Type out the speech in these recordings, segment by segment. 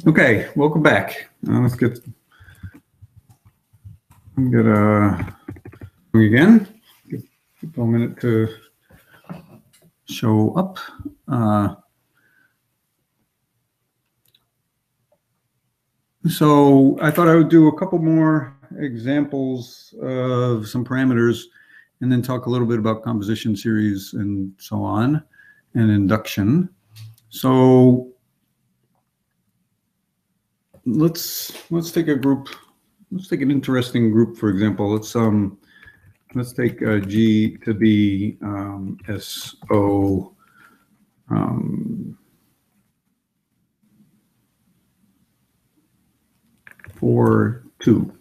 Okay, welcome back. Let's get again. Give people a minute to show up. So I thought I would do a couple more examples of some parameters and then talk a little bit about composition series and so on and induction. So let's take a group. Let's take an interesting group, for example. Let's take G to be SO 4, 2.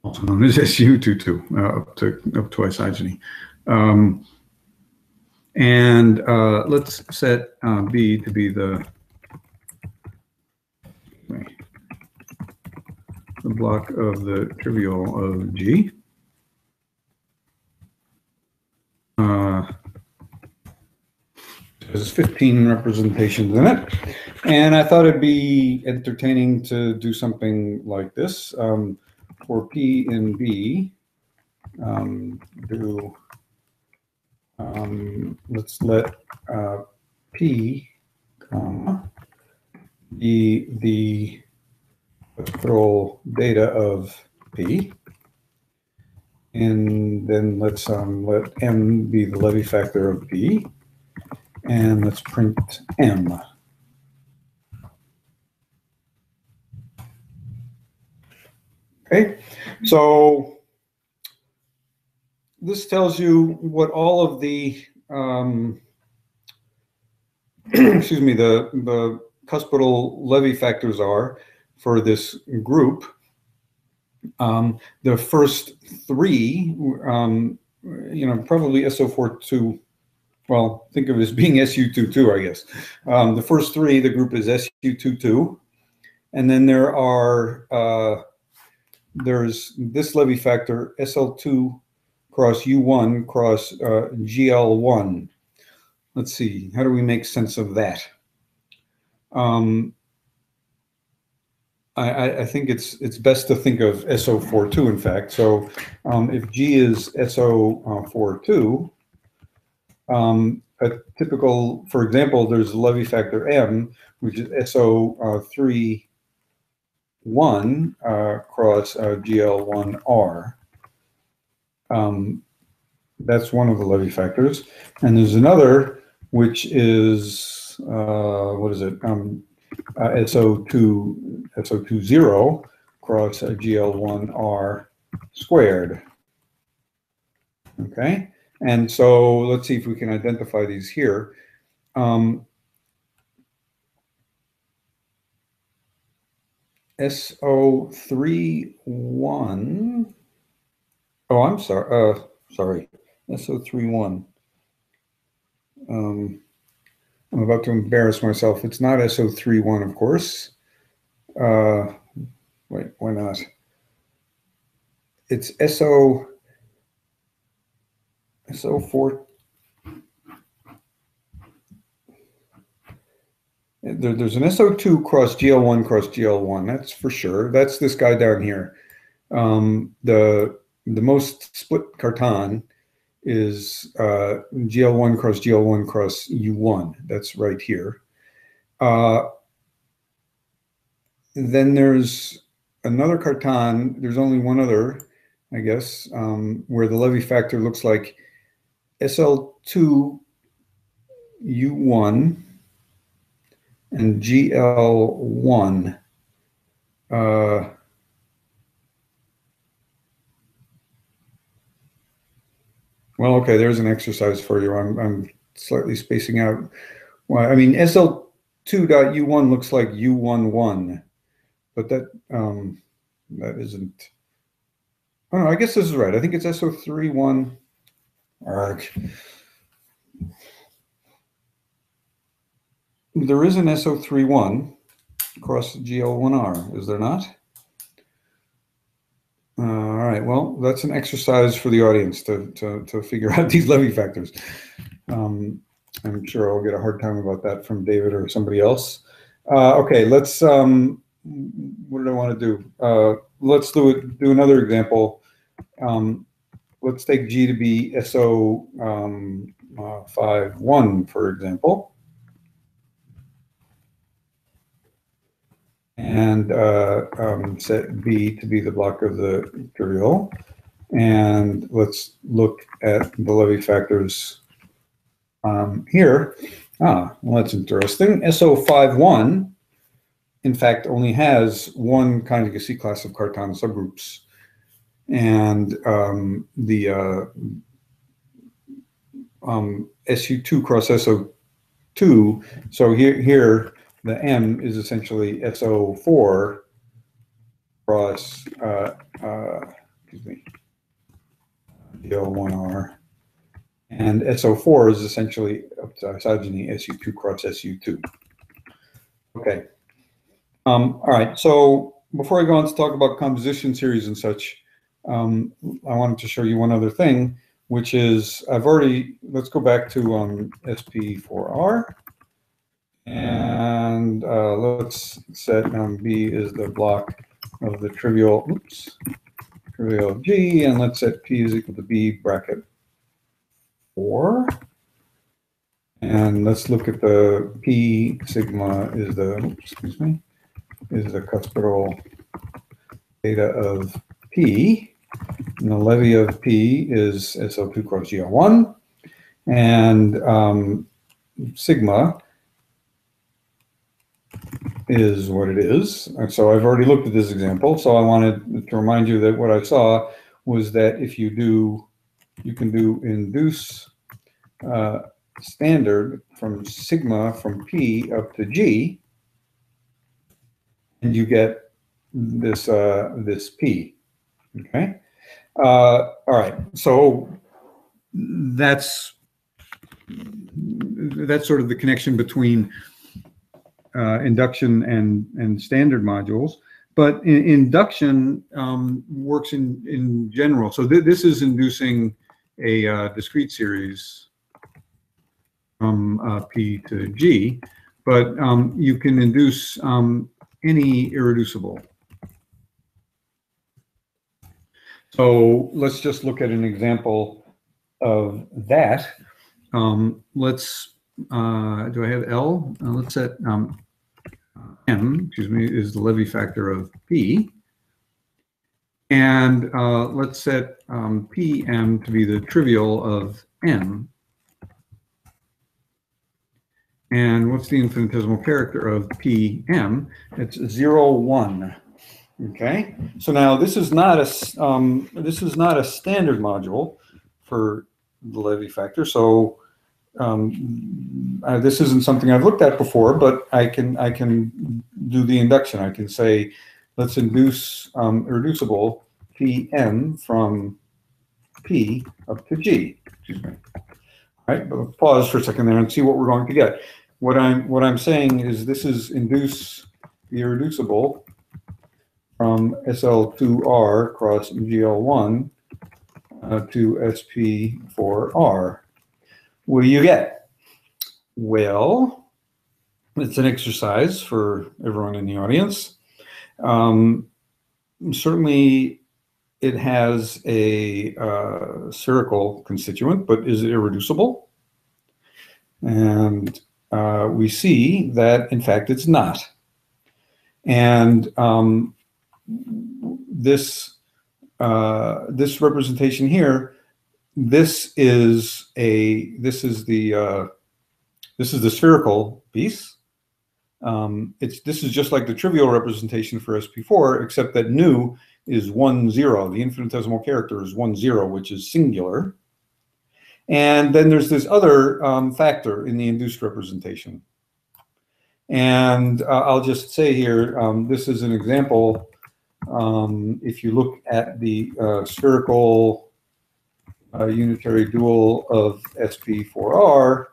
Also known as SU22, up to isogeny. And let's set B to be the block of the trivial of G. There's 15 representations in it. And I thought it'd be entertaining to do something like this. For P in B, let's let P, be the spectral data of P. And then let's let M be the Levy factor of P. And let's print M. Okay, so this tells you what all of the excuse me, the cuspidal Levy factors are for this group. The first three, probably SO42. Well, think of it as being SU22, I guess. The first three, the group is SU22, and then there are there's this Levy factor SL2 cross U1 cross GL1. Let's see, how do we make sense of that? I think it's best to think of SO42, in fact. So if G is SO42, a typical, for example, there's a Levy factor M, which is SO31 cross GL1R. That's one of the Levy factors. And there's another, which is, what is it? SO20 cross GL1R squared. Okay, and so let's see if we can identify these here. SO31. Oh, I'm sorry. Sorry, SO31. I'm about to embarrass myself. It's not SO31, of course. Wait, why not? It's SO4. There's an SO2 cross GL1 cross GL1. That's for sure. That's this guy down here. The most split carton is GL1 cross GL1 cross U1. That's right here. Then there's another carton. There's only one other, I guess, where the Levy factor looks like SL2 U1 and GL1. Well, okay, there's an exercise for you. I'm slightly spacing out. Well, I mean, SL2.U1 looks like U11, but that isn't. Oh no, I guess this is right. I think it's SO31. Arg. There is an SO31 across GL1R, is there not? All right, well, that's an exercise for the audience to figure out these Levy factors. I'm sure I'll get a hard time about that from David or somebody else. Okay, let's, what did I want to do? Let's do another example. Let's take G to be SO 5,1, for example. And set B to be the block of the trivial. And let's look at the Levy factors here. Well, that's interesting. SO 5,1, in fact, only has one conjugate C class of Cartan subgroups. And the SU2 cross SO2, so here the M is essentially SO4 cross, excuse me, DL1R. And SO4 is essentially isogeny SU2 cross SU2. Okay. All right. So before I go on to talk about composition series and such, I wanted to show you one other thing, which is let's go back to SP4R. And let's set B is the block of the trivial, trivial G, and let's set P is equal to B bracket 4. And let's look at the P sigma is the, is the cuspidal data of P. And the levy of P is SO2 cross GL1. And sigma is what it is. And so I've already looked at this example. So I wanted to remind you that what I saw was that if you can do induce standard from sigma from P up to G, and you get this this P. Okay. All right. So that's sort of the connection between induction and standard modules. But induction works in general. So this is inducing a discrete series from P to G, but you can induce any irreducible. So let's just look at an example of that. Let's, do I have L? Let's set M, excuse me, is the Levy factor of P. And let's set PM to be the trivial of M. And what's the infinitesimal character of PM? It's 0, 1. Okay. So now this is not a standard module for the Levy factor. So this isn't something I've looked at before, but I can do the induction. I can say, let's induce irreducible PM from P up to G. Excuse me. All right, but let's pause for a second there and see what we're going to get. What I'm saying is this is induce the irreducible from SL2R cross GL1 to SP4R. What do you get? Well, it's an exercise for everyone in the audience. Certainly, it has a spherical constituent, but is it irreducible? And we see that, in fact, it's not. And this representation here, this is the spherical piece. This is just like the trivial representation for SP4, except that nu is 1, 0. The infinitesimal character is 1, 0, which is singular. And then there's this other factor in the induced representation. And I'll just say here, this is an example. If you look at the spherical unitary dual of SP4R,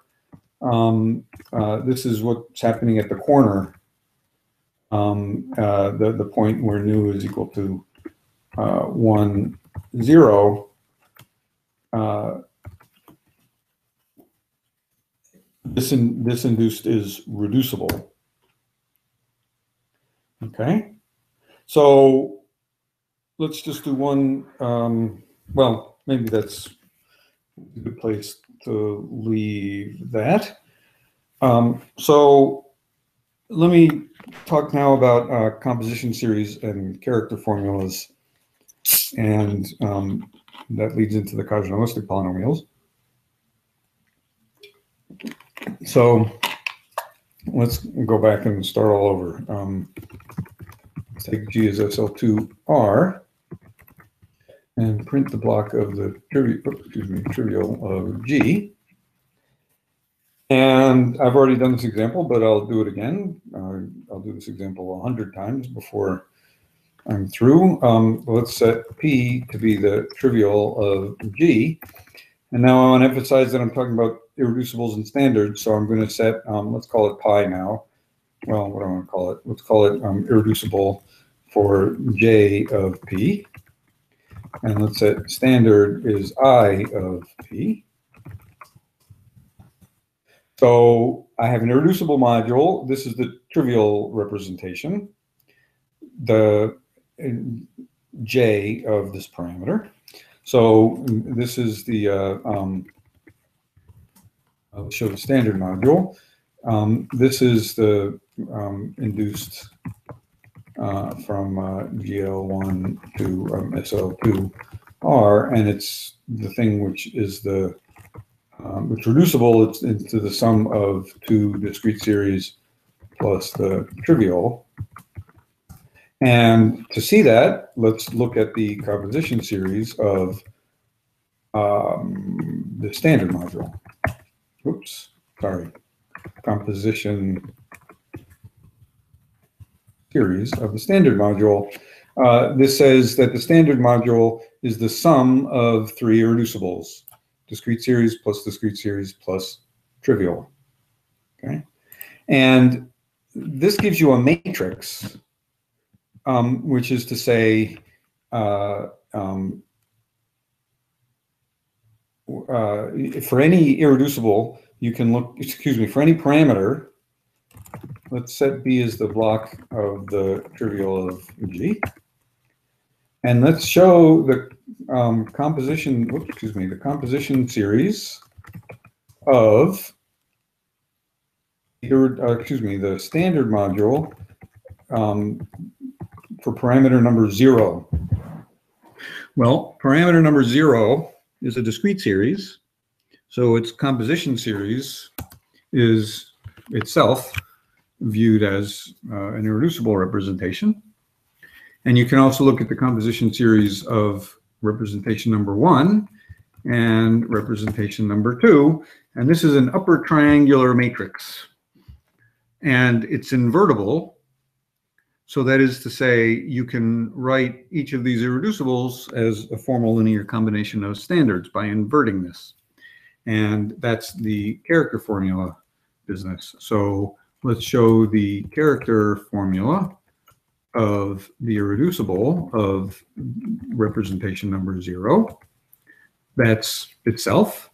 this is what's happening at the corner, the point where nu is equal to 1, 0. this induced is reducible. Okay, so let's just do one. Well, maybe that's a good place to leave that. So let me talk now about composition series and character formulas, and that leads into the cardinalistic polynomials. So let's go back and start all over. Let's take G as SL2R and print the block of the trivial of G. And I've already done this example, but I'll do it again. I'll do this example 100 times before I'm through. Let's set P to be the trivial of G. And now I want to emphasize that I'm talking about irreducibles and standards. So I'm going to set, let's call it pi now. Well, what do I want to call it? Let's call it irreducible for J of P. And let's set standard is I of P. So I have an irreducible module. This is the trivial representation, the J of this parameter. So this is the, I'll show the standard module. This is the induced from GL1 to SL2R, and it's the thing which is the it's reducible. It's into the sum of two discrete series plus the trivial. And to see that, let's look at the composition series of the standard module. Oops, sorry. Composition series of the standard module. This says that the standard module is the sum of three irreducibles: discrete series plus trivial. Okay, and this gives you a matrix, which is to say, for any irreducible, you can look. Excuse me, for any parameter. Let's set B as the block of the trivial of G, and let's show the composition. Oops, excuse me, the composition series of the standard module for parameter number 0. Well, parameter number 0 is a discrete series, so its composition series is itself viewed as an irreducible representation. And you can also look at the composition series of representation number 1 and representation number 2. And this is an upper triangular matrix. And it's invertible. So that is to say, you can write each of these irreducibles as a formal linear combination of standards by inverting this. And that's the character formula business. So let's show the character formula of the irreducible of representation number 0. That's itself.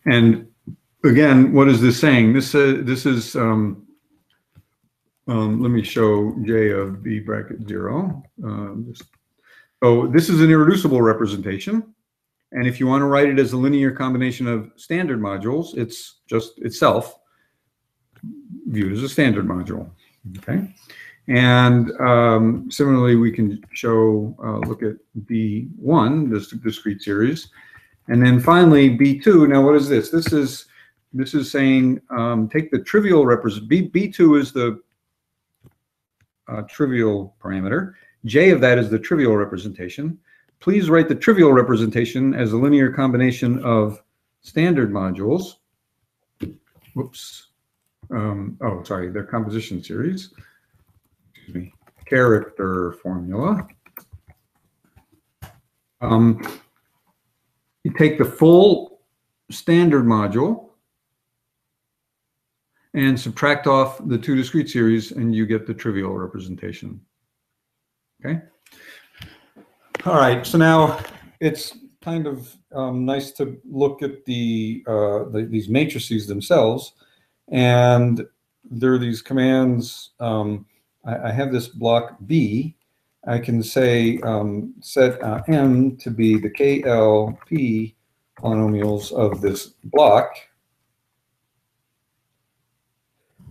And again, what is this saying? This is, let me show J of B bracket 0. So this is an irreducible representation. And if you want to write it as a linear combination of standard modules, it's just itself viewed as a standard module. Okay. And similarly, we can show, look at B1, this discrete series. And then finally, B2. Now, what is this? This is saying take the trivial representation. B2 is the trivial parameter. J of that is the trivial representation. Please write the trivial representation as a linear combination of standard modules. Whoops. Oh, sorry, their composition series. Excuse me. Character formula. You take the full standard module and subtract off the two discrete series, and you get the trivial representation. Okay. All right. So now it's kind of nice to look at these matrices themselves. And there are these commands. I have this block B. I can say set M to be the KLP polynomials of this block.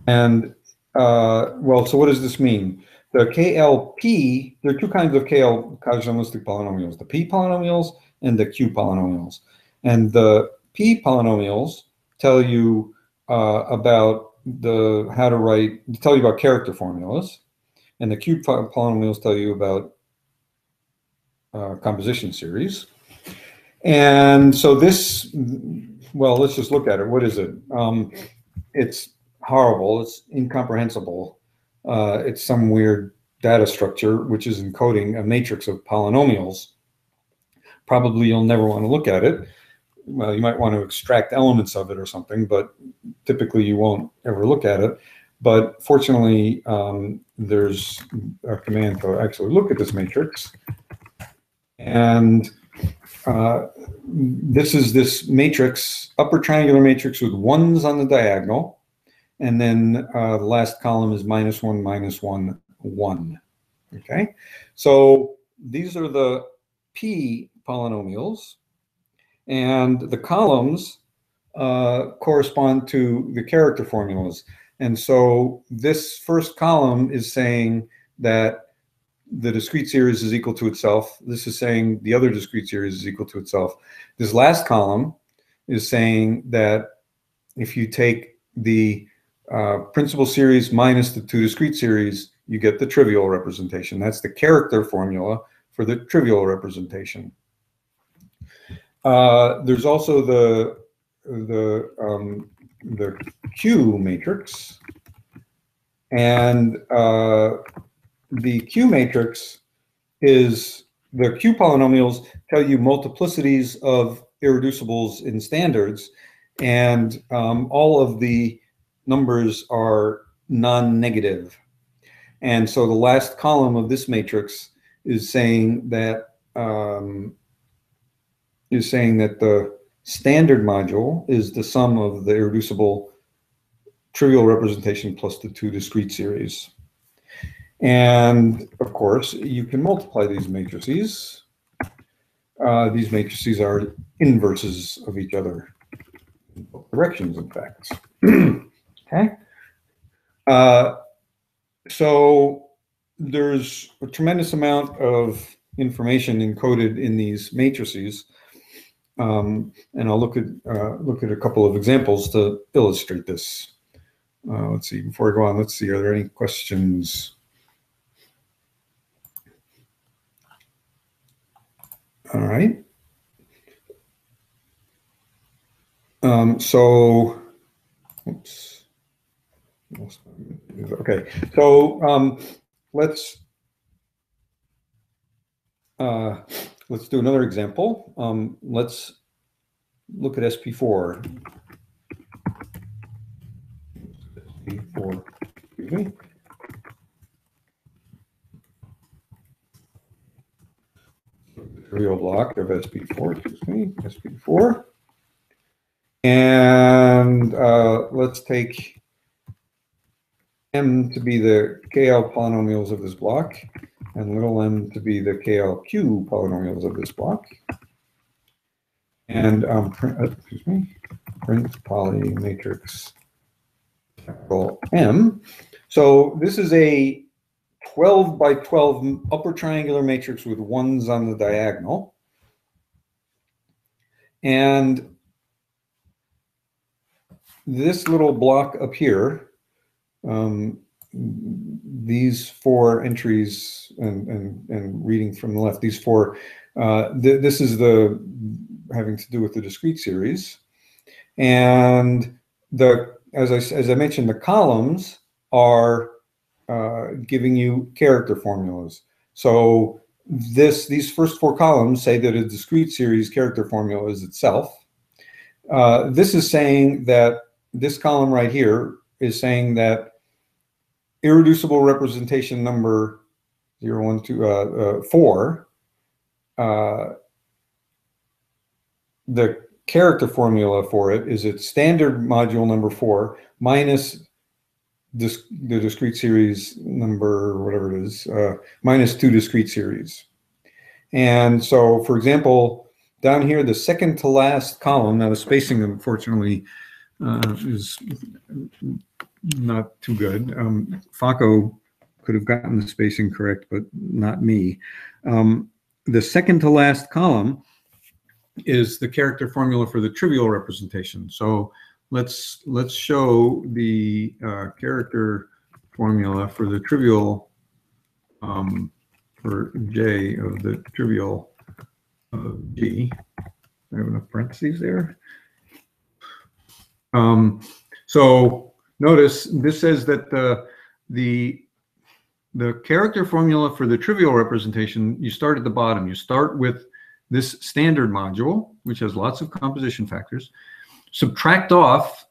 And well, so what does this mean? The KLP, there are two kinds of KL casuistic polynomials, the P polynomials and the Q polynomials. And the P polynomials tell you about how to write, tell you about character formulas. And the Q polynomials tell you about composition series. And so this, well, let's just look at it. What is it? It's horrible. It's incomprehensible. It's some weird data structure which is encoding a matrix of polynomials. Probably you'll never want to look at it. Well, you might want to extract elements of it or something, but typically you won't ever look at it. But fortunately, there's a command to actually look at this matrix. And this is this matrix, upper triangular matrix with ones on the diagonal. And then the last column is -1, -1, 1. Okay, so these are the P polynomials, and the columns correspond to the character formulas. And so this first column is saying that the discrete series is equal to itself. This is saying the other discrete series is equal to itself. This last column is saying that if you take the principal series minus the two discrete series, you get the trivial representation. That's the character formula for the trivial representation. There's also the Q matrix, and the Q matrix is the Q polynomials tell you multiplicities of irreducibles in standards, and all of the numbers are non-negative. And so the last column of this matrix is saying that the standard module is the sum of the irreducible trivial representation plus the two discrete series. And of course, you can multiply these matrices. These matrices are inverses of each other in both directions, in fact. Okay. So there's a tremendous amount of information encoded in these matrices, and I'll look at a couple of examples to illustrate this. Let's see. Before I go on, let's see. Are there any questions? All right. So, oops. Okay. So let's do another example. Let's look at SP4. SP4. Excuse me. Real block of SP4, excuse me, SP4. And let's take M to be the KL polynomials of this block, and little m to be the KLQ polynomials of this block. And print poly matrix capital M. So this is a 12 by 12 upper triangular matrix with ones on the diagonal. And this little block up here, these four entries, and reading from the left, these four, this is the having to do with the discrete series. And as I mentioned, the columns are giving you character formulas. So these first four columns say that a discrete series character formula is itself. This is saying that this column right here is saying that irreducible representation number 0, 1, 2, 4, the character formula for it is its standard module number 4 minus the discrete series number, whatever it is, minus 2 discrete series. And so, for example, down here, the second to last column, now the spacing, unfortunately, is not too good. Fako could have gotten the spacing correct, but not me. The second to last column is the character formula for the trivial representation. So let's show the character formula for the trivial for J of the trivial of G. I have enough parentheses there. So notice this says that the character formula for the trivial representation, you start at the bottom. You start with this standard module, which has lots of composition factors, subtract off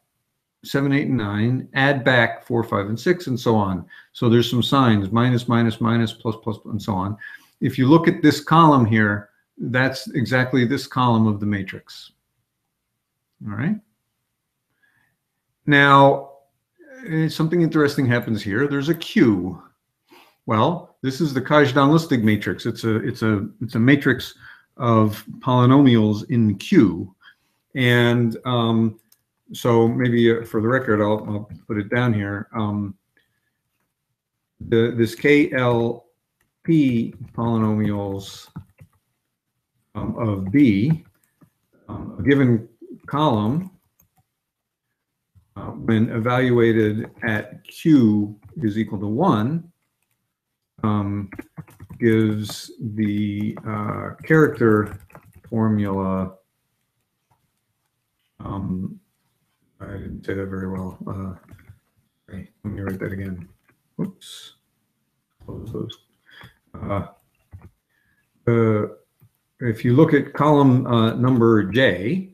7, 8, and 9, add back 4, 5, and 6, and so on. So there's some signs, minus, minus, minus, plus, plus, and so on. If you look at this column here, that's exactly this column of the matrix. All right. Now, something interesting happens here. There's a Q. Well, this is the Kazhdan-Lustig matrix. It's a matrix of polynomials in Q, and so maybe for the record, I'll put it down here. This KLP polynomials of B, a given column, when evaluated at Q is equal to 1, gives the character formula. I didn't say that very well. Okay, let me write that again. Oops. Close those. If you look at column number J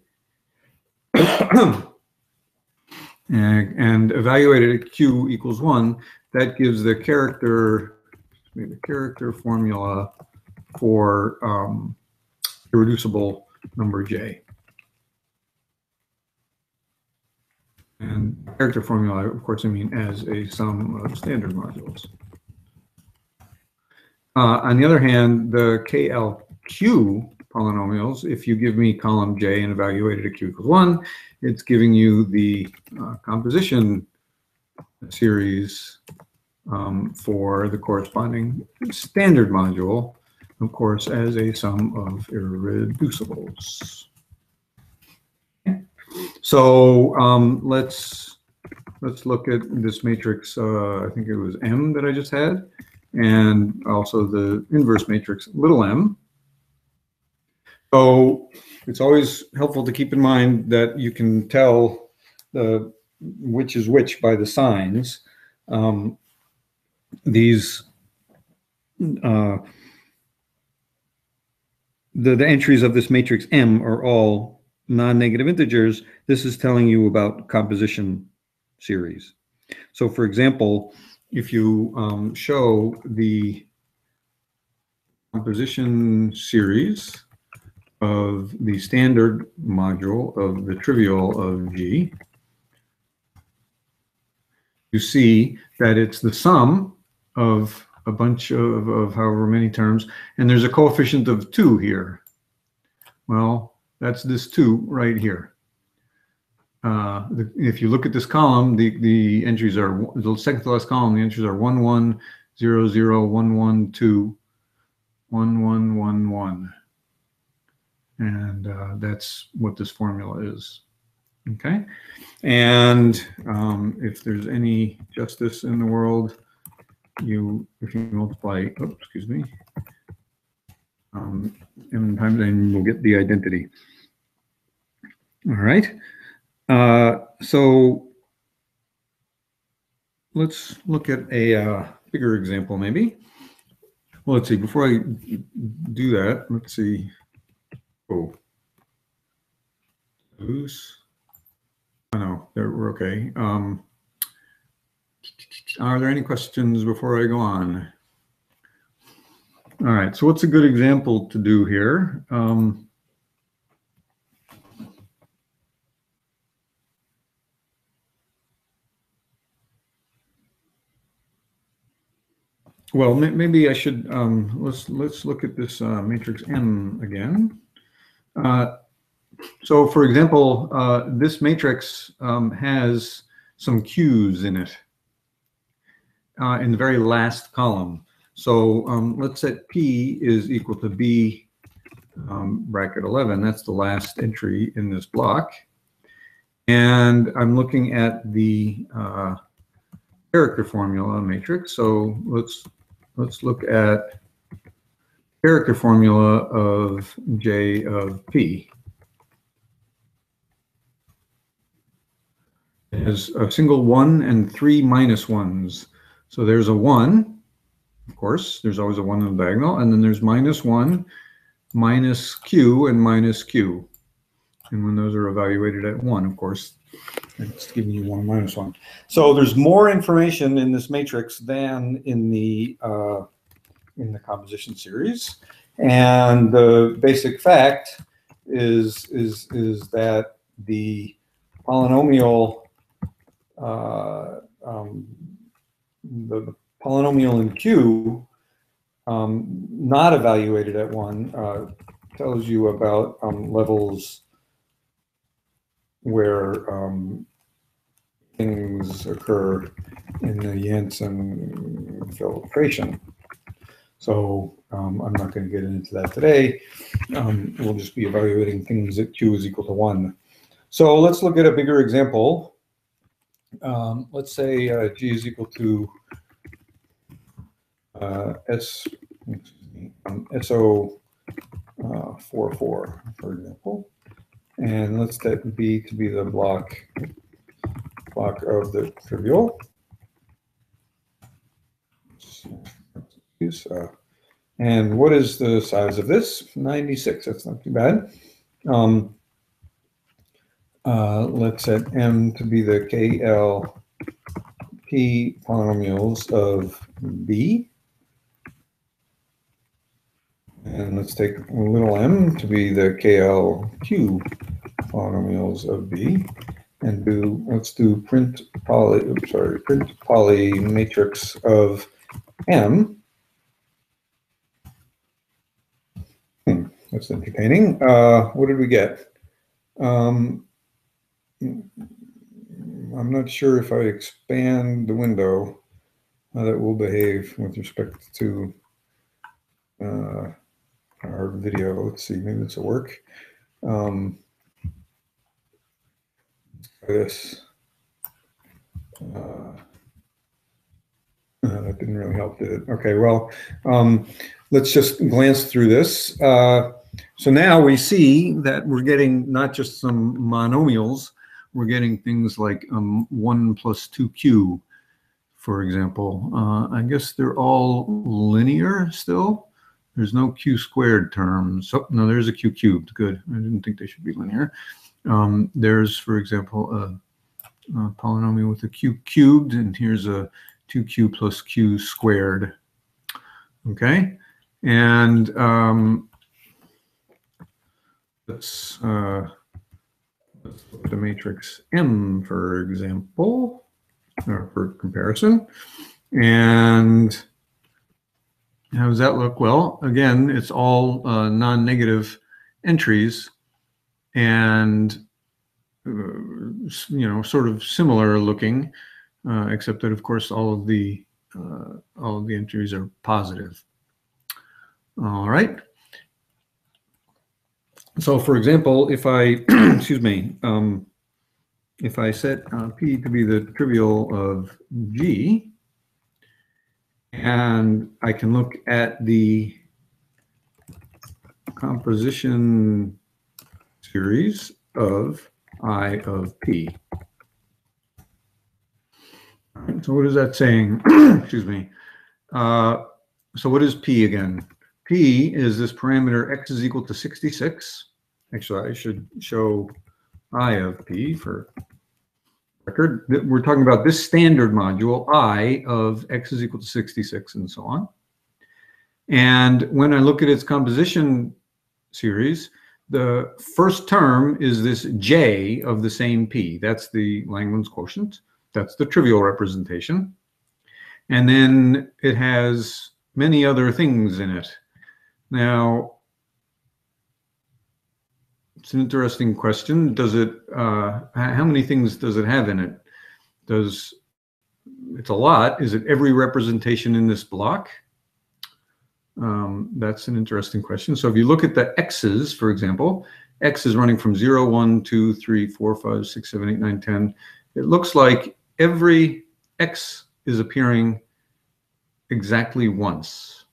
and evaluate it at Q equals 1, that gives the character formula for irreducible number J. And character formula, of course, I mean as a sum of standard modules. On the other hand, the KLQ polynomials, if you give me column J and evaluate it at Q equals 1, it's giving you the composition series for the corresponding standard module, of course, as a sum of irreducibles. So let's look at this matrix. I think it was M that I just had, and also the inverse matrix little m. So it's always helpful to keep in mind that you can tell which is which by the signs. These the entries of this matrix M are all non-negative integers. This is telling you about composition series. So for example, if you show the composition series of the standard module of the trivial of G, you see that it's the sum of a bunch of however many terms, and there's a coefficient of 2 here. Well, that's this 2 right here. If you look at this column, the entries are, the second to last column, the entries are 1, 1, 0, 0, 1, 1, 2, 1, 1, 1, 1. And that's what this formula is. Okay, and if there's any justice in the world, if you multiply, oops, excuse me, m times n, you'll get the identity. All right, so let's look at a bigger example, maybe. Well, let's see. Before I do that, let's see. Oh, loose. Oh, no, we're okay. Are there any questions before I go on? All right, so what's a good example to do here? well, maybe I should, let's look at this matrix M again. So for example, this matrix has some Q's in it in the very last column. So let's set P is equal to B bracket 11. That's the last entry in this block. And I'm looking at the character formula matrix. So let's look at character formula of J of P. As a single 1 and 3 minus 1s. So there's a 1, of course, there's always a 1 in the diagonal, and then there's minus 1, minus Q, and minus Q. And when those are evaluated at 1, of course, it's giving you 1 minus 1. So there's more information in this matrix than in the composition series. And the basic fact is that the polynomial the polynomial in Q not evaluated at 1 tells you about levels where things occur in the Janssen filtration. So I'm not going to get into that today. We'll just be evaluating things at Q is equal to 1. So let's look at a bigger example. Let's say G is equal to SO44, for example. And let's set B to be the block of the trivial. And what is the size of this? 96. That's not too bad. Let's set M to be the KLP polynomials of B. And let's take little m to be the KLQ polynomials of B. And let's do print poly matrix of M. That's entertaining. What did we get? I'm not sure if I expand the window how that will behave with respect to our video. Let's see, maybe this will work. This. That didn't really help, did it? Okay, well, let's just glance through this. So now we see that we're getting not just some monomials, we're getting things like 1 plus 2q, for example. I guess they're all linear still. There's no q squared terms. Oh, no, there's a q cubed. Good. I didn't think they should be linear. There's, for example, a polynomial with a q cubed, and here's a 2q plus q squared. Okay, and let's look at the matrix M, for example, or for comparison. And how does that look? Well, again, it's all non-negative entries, and you know, sort of similar looking, except that, of course, all of the entries are positive. All right. So, for example, if I excuse me, if I set P to be the trivial of G, and I can look at the composition series of I of P. All right, so what is that saying? Excuse me. So what is P again? P is this parameter x is equal to 66. Actually, I should show I of P for record. We're talking about this standard module, I of x is equal to 66 and so on. And when I look at its composition series, the first term is this J of the same P. That's the Langland's quotient. That's the trivial representation. And then it has many other things in it. Now, it's an interesting question. Does it, how many things does it have in it? It's a lot. Is it every representation in this block? That's an interesting question. So if you look at the x's, for example, x is running from 0, 1, 2, 3, 4, 5, 6, 7, 8, 9, 10. It looks like every x is appearing exactly once.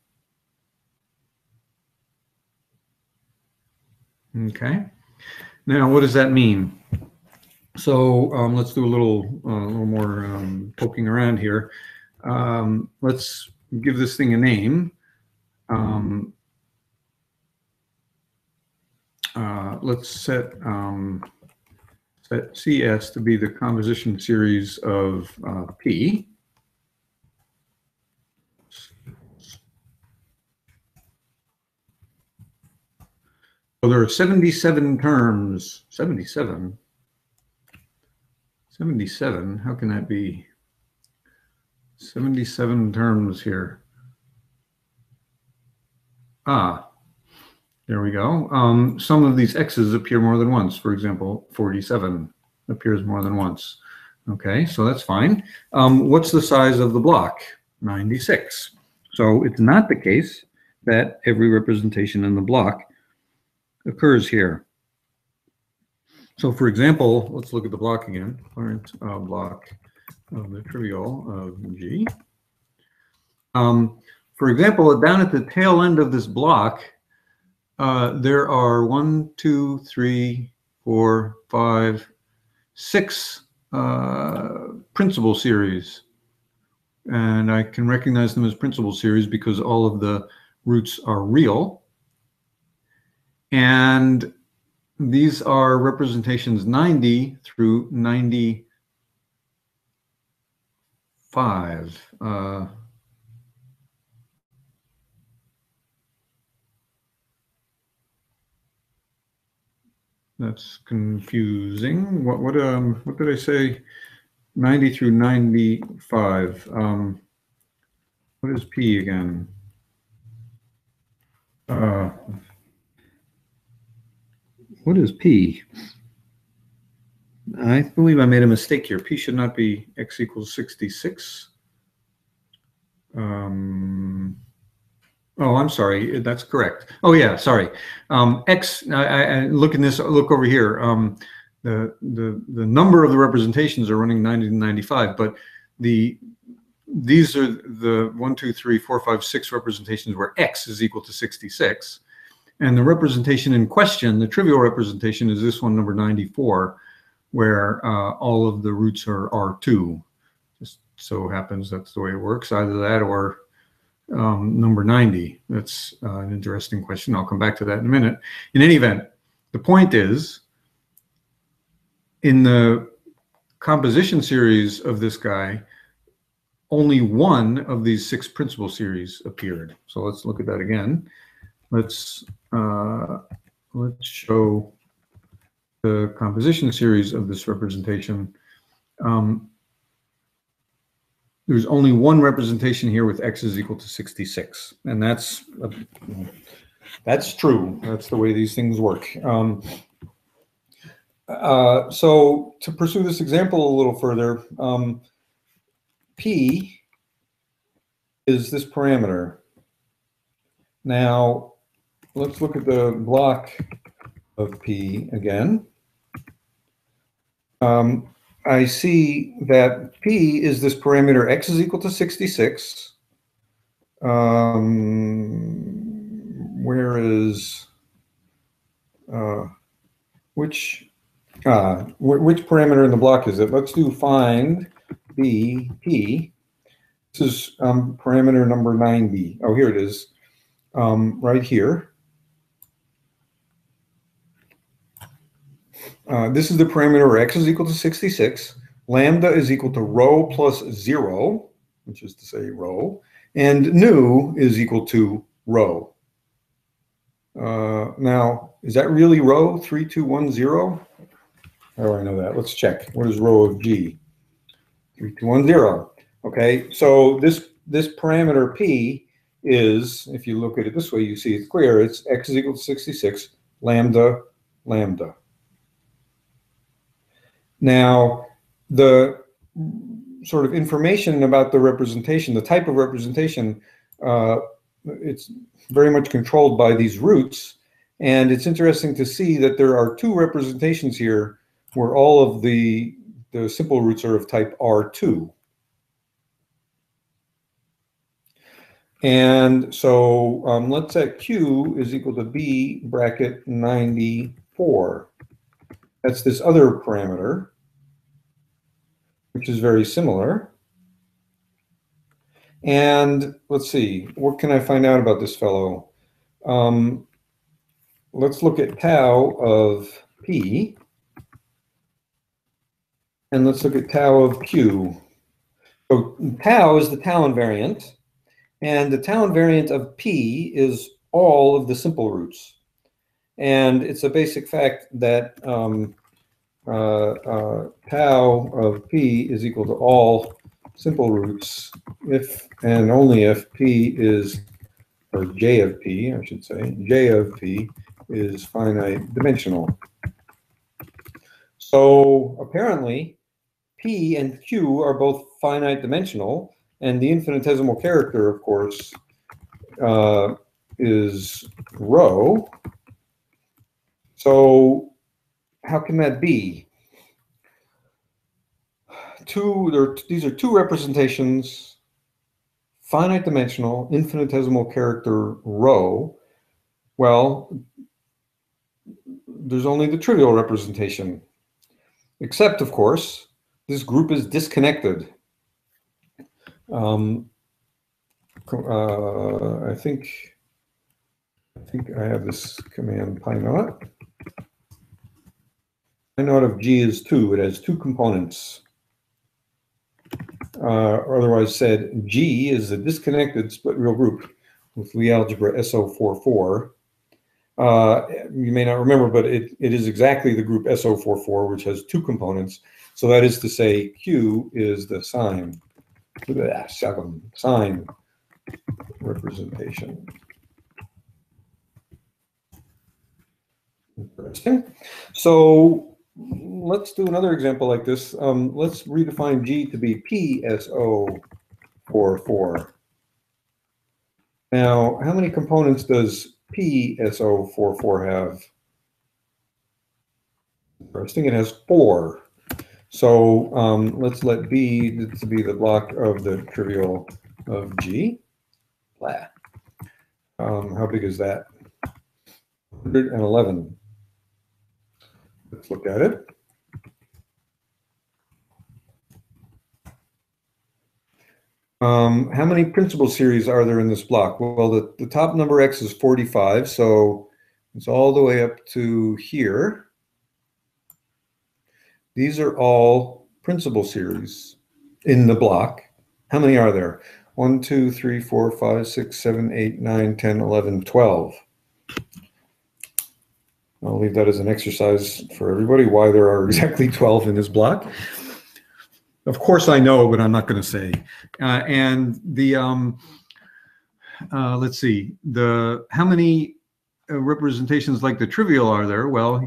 Okay. Now, what does that mean? So let's do a little more poking around here. Let's give this thing a name. Let's set CS to be the composition series of P. So there are 77 terms. 77? 77? How can that be? 77 terms here. Ah, there we go. Some of these x's appear more than once. For example, 47 appears more than once. Okay, so that's fine. What's the size of the block? 96. So it's not the case that every representation in the block occurs here. So for example, let's look at the block again. Current block of the trivial of G. For example, down at the tail end of this block, there are 1, 2, 3, 4, 5, 6 principal series. And I can recognize them as principal series because all of the roots are real. And these are representations 90 through 95. That's confusing. What did I say? 90 through 95. What is P again? What is P? I believe I made a mistake here. P should not be x equals 66. Oh, I'm sorry. That's correct. Oh yeah, sorry. X. Look over here. The number of the representations are running 90 to 95, but these are the 1, 2, 3, 4, 5, 6 representations where x is equal to 66, and the representation in question, the trivial representation, is this one, number 94, where all of the roots are R2. Just so happens that's the way it works. Either that or number 90. That's an interesting question. I'll come back to that in a minute. In any event, the point is, in the composition series of this guy, only one of these 6 principal series appeared. So let's look at that again. Let's show the composition series of this representation. There's only one representation here with x is equal to 66, and that's true. That's the way these things work. So to pursue this example a little further, P is this parameter. Now, let's look at the block of P again. I see that P is this parameter x is equal to 66. Where is which parameter in the block is it? Let's do find P. This is parameter number 90. Oh, here it is, right here. This is the parameter where x is equal to 66. Lambda is equal to rho plus 0, which is to say rho, and nu is equal to rho. Now, is that really rho 3210? How do I know that? Let's check. What is rho of G? 3210. Okay, so this parameter P is, if you look at it this way, you see it's clear. It's x is equal to 66, lambda, lambda. Now, the sort of information about the representation, the type of representation, it's very much controlled by these roots. And it's interesting to see that there are two representations here where all of the simple roots are of type R2. And so let's set Q is equal to B bracket 94. That's this other parameter, which is very similar. And let's see, what can I find out about this fellow? Let's look at tau of P. And let's look at tau of Q. So tau is the tau invariant. And the tau invariant of P is all of the simple roots. And it's a basic fact that tau of P is equal to all simple roots if and only if P is, or J of P, I should say, J of P is finite dimensional. So apparently P and Q are both finite dimensional, and the infinitesimal character, of course, is rho. So how can that be? These are two representations, finite dimensional, infinitesimal character rho. Well, there's only the trivial representation, except, of course, this group is disconnected. I think I have this command pi naught. Pi naught of G is 2. It has two components. Or otherwise said, G is a disconnected split real group with Lie algebra SO44. You may not remember, but it is exactly the group SO44, which has two components. So that is to say, Q is the sign representation. Interesting. So let's do another example like this. Let's redefine G to be PSO44. Now, how many components does PSO44 have? Interesting, it has 4. So let's let B to be the block of the trivial of G. How big is that? 111. Let's look at it. How many principal series are there in this block? Well, the top number X is 45, so it's all the way up to here. These are all principal series in the block. How many are there? 1, 2, 3, 4, 5, 6, 7, 8, 9, 10, 11, 12. I'll leave that as an exercise for everybody, why there are exactly 12 in this block. Of course I know, but I'm not going to say. And the, let's see, how many representations like the trivial are there? Well,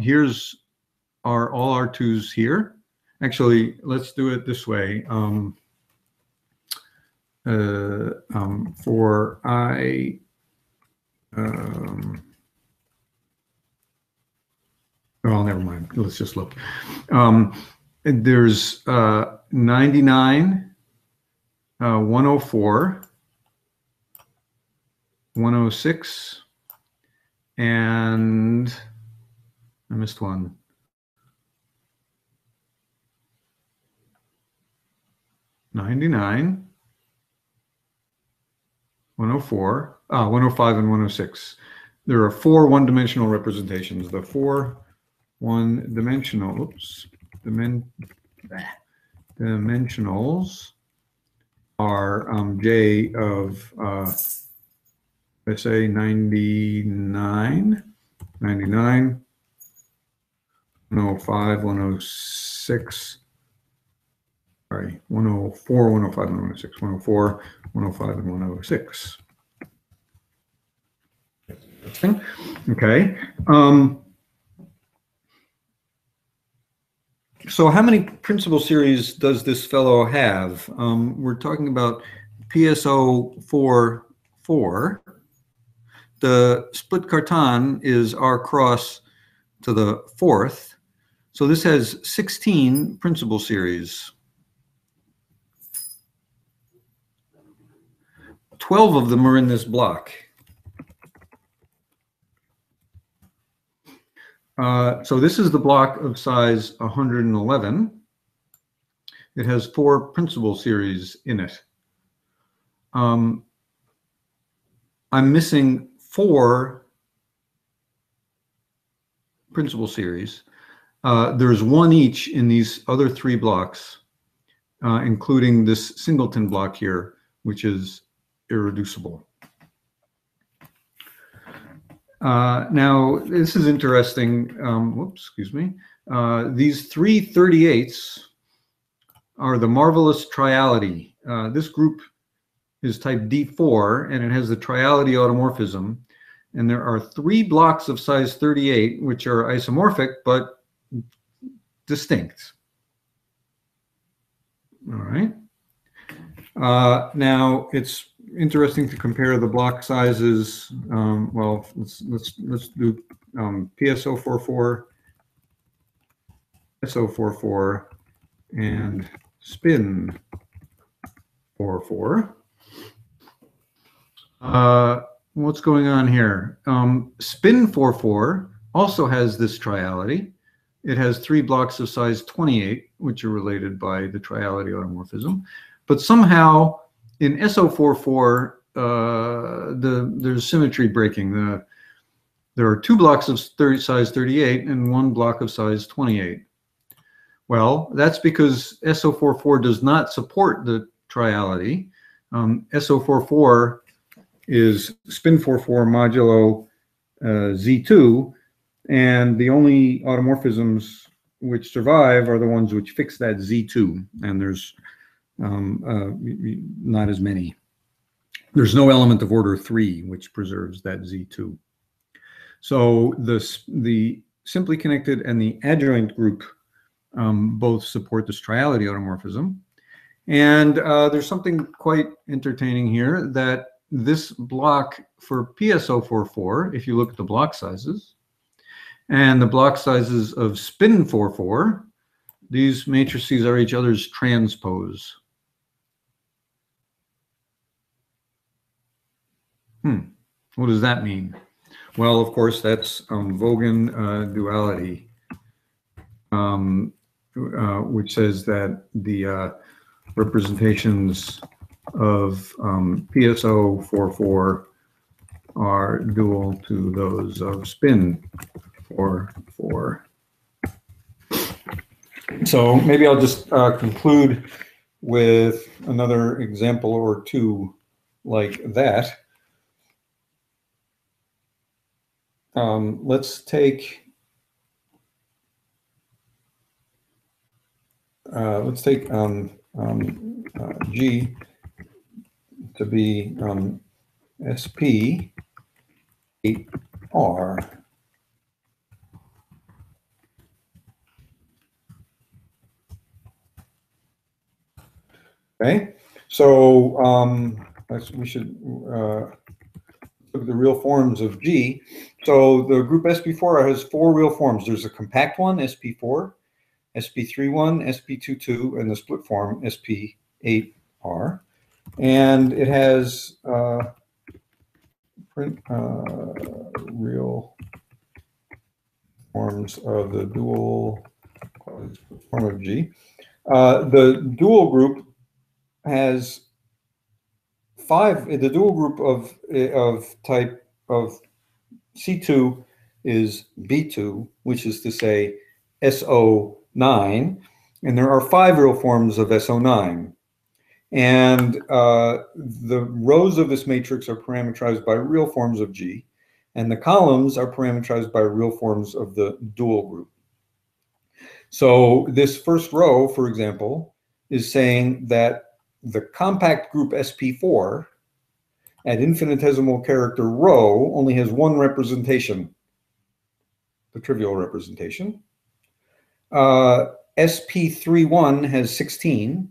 are all R2s here. Actually, let's do it this way. For I, well, never mind. Let's just look. There's 99, 104, 106, and I missed one. 99, 104, 105, and 106. There are 4 one-dimensional representations. The 4 one-dimensional, dimensionals are J of, let's say 99, 99, 105, 106, sorry, 104, 105, and 106, 104, 105, and 106. Okay. So how many principal series does this fellow have? We're talking about PSO44. The split carton is R cross to the fourth. So this has 16 principal series. 12 of them are in this block. So this is the block of size 111. It has 4 principal series in it. I'm missing 4 principal series. There's 1 each in these other 3 blocks, including this singleton block here, which is irreducible. Now, this is interesting. Whoops, excuse me. These 3 38s are the marvelous triality. This group is type D4, and it has the triality automorphism. And there are 3 blocks of size 38, which are isomorphic, but distinct. All right. Now, it's interesting to compare the block sizes. Well, let's do PSO44, SO44, and spin 44. What's going on here? Spin 44 also has this triality. It has 3 blocks of size 28, which are related by the triality automorphism. But somehow in SO44, there's symmetry breaking. There are 2 blocks of size 38 and 1 block of size 28. Well, that's because SO44 does not support the triality. SO44 is spin 44 modulo Z2, and the only automorphisms which survive are the ones which fix that Z2, and there's not as many. There's no element of order 3 which preserves that Z2. So the simply connected and the adjoint group both support this triality automorphism. And there's something quite entertaining here, that this block for PSO44, if you look at the block sizes, and the block sizes of spin 44, these matrices are each other's transpose. What does that mean? Well, of course, that's Vogin duality, which says that the representations of PSO44 are dual to those of spin 44. So maybe I'll just conclude with another example or 2 like that. Let's take G to be SP8R. Okay, so we should look at the real forms of G. So the group SP4 has 4 real forms. There's a compact one, SP4, SP31, SP22, and the split form, SP8R. And it has real forms of the dual form of G. The dual group has 5. The dual group of type of C2 is B2, which is to say SO9, and there are 5 real forms of SO9. And the rows of this matrix are parameterized by real forms of G, and the columns are parameterized by real forms of the dual group. So this first row, for example, is saying that the compact group SP4 at infinitesimal character rho only has one representation, the trivial representation. SP31 has 16,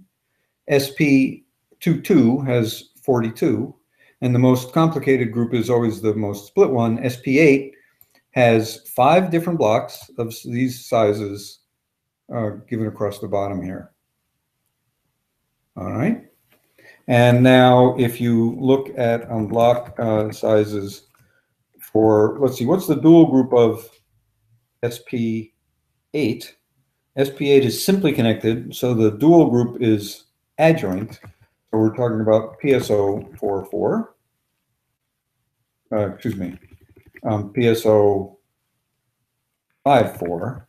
SP22 has 42, and the most complicated group is always the most split one. SP8 has 5 different blocks of these sizes given across the bottom here. All right. And now if you look at block sizes for, let's see, what's the dual group of SP8? SP8 is simply connected, so the dual group is adjoint. So we're talking about PSO44. Excuse me, PSO54.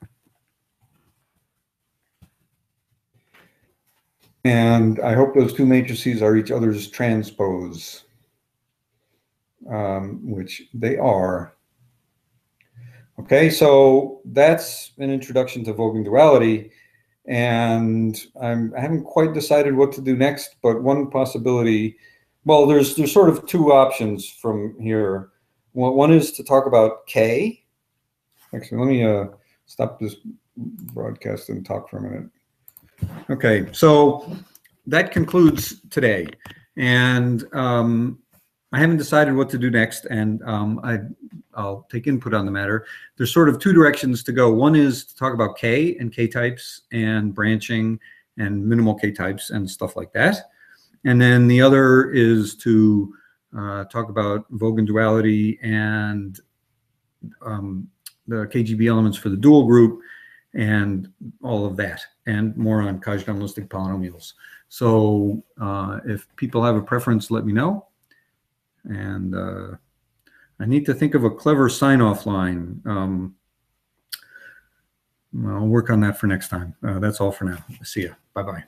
And I hope those two matrices are each other's transpose, which they are. Okay, so that's an introduction to Vogin duality. And I haven't quite decided what to do next, but one possibility, well, there's sort of 2 options from here. One is to talk about K. Actually, let me stop this broadcast and talk for a minute. Okay, so that concludes today. And I haven't decided what to do next, and I'll take input on the matter. There's sort of 2 directions to go. One is to talk about K and K-types and branching and minimal K-types and stuff like that. And then the other is to talk about Vogin duality and the KGB elements for the dual group and all of that, and more on Kazhdan-Lusztig polynomials. So if people have a preference, let me know. And I need to think of a clever sign-off line. I'll work on that for next time. That's all for now. See ya. Bye-bye.